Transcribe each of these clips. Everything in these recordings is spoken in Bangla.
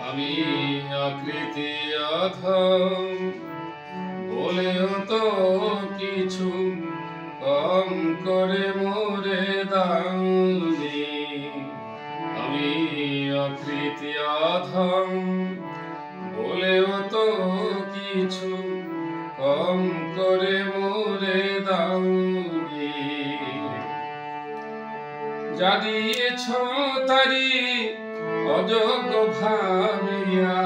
আমি আকৃতি অধম বলেও তো কিছু কম করে মোরে দাওনি। আমি আকৃতি অধম বলেও তো কিছু কম করে মোরে দাওনি। যা দিয়েছ তারি অযোগ্য ভাবিয়া,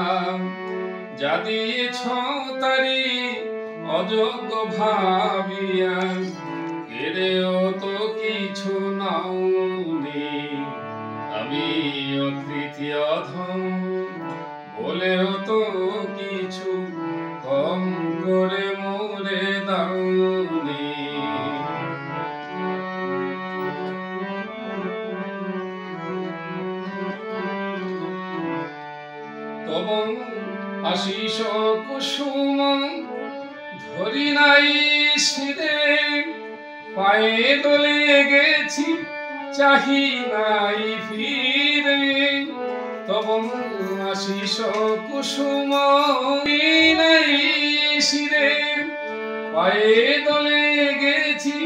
যা দিয়েছ তারি অযোগ্য ভাবিয়া, কেড়েও তো কিছু নাওনি। আমি অকৃতি অধম বলেও তো কিছু কম করে মোরে দাওনি। তব আশিস কুসুম ধরি নাই শিরে, পায়ে দলে গেছি চাহি নাই ফিরে। তব আশিস কুসুম ধরি নাই শিরে, পায়ে দলে গেছি।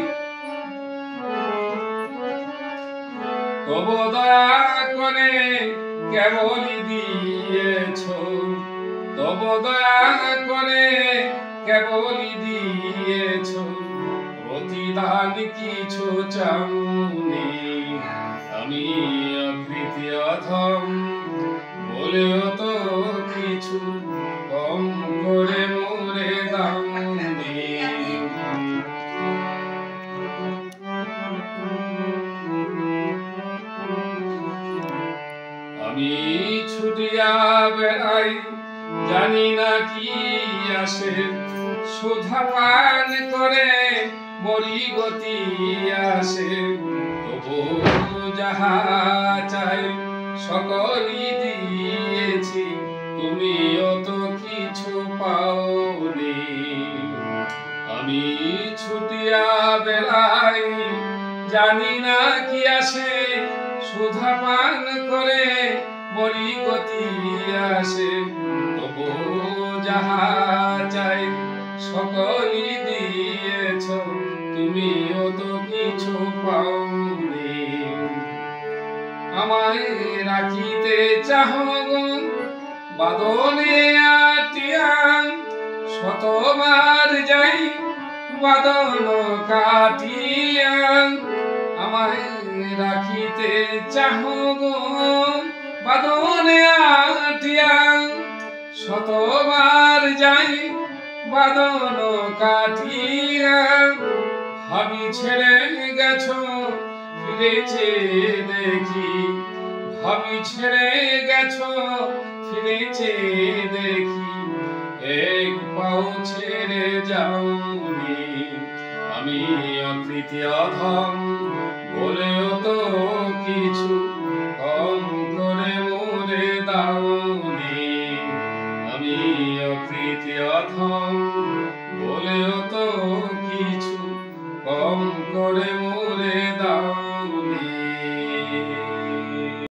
তব দয়া করে কেবলই দিয়েছ, তব দয়া করে কেবলই দিয়েছ, প্রতিদান কিছু চাওনি। আমি আকৃতি অধম বলেও তো কিছু কম করে মোরে দাওনি। আমি ছুটিয়া বেড়াই জানি না কি আসে, সুধা পান করে মরি গতি আসে। তবু যাহা চাই সকলই দিয়েছি, তুমিও তো কিছু পাওনি। আমি ছুটিয়া বেড়াই জানি না কি আসে, সুধা পান করে মরি গতি আসে। তবু যাহা চাই সকলই দিয়েছ, তুমিও তো কিছু পাওনি। আমায় রাখিতে চাহ বাদনে আটিয়া, শতবার যাই বাদন কাটিয়া। আমায় রাখিতে চাহ বাদনে আটিয়া, শতবার যাই বাদন কাটিয়া। ভাবি ছেড়ে গেছ ফিরেছে দেখি, ভাবি ছেড়ে গেছ ফিরেছে দেখি, এক পাও ছেড়ে যাওনি। আমি আকৃতি অধম বলেও তো কিছু কম করে মোরে দাওনি। আমি আকৃতি অধম বলেও তো কিছু কম করে মোরে দাও।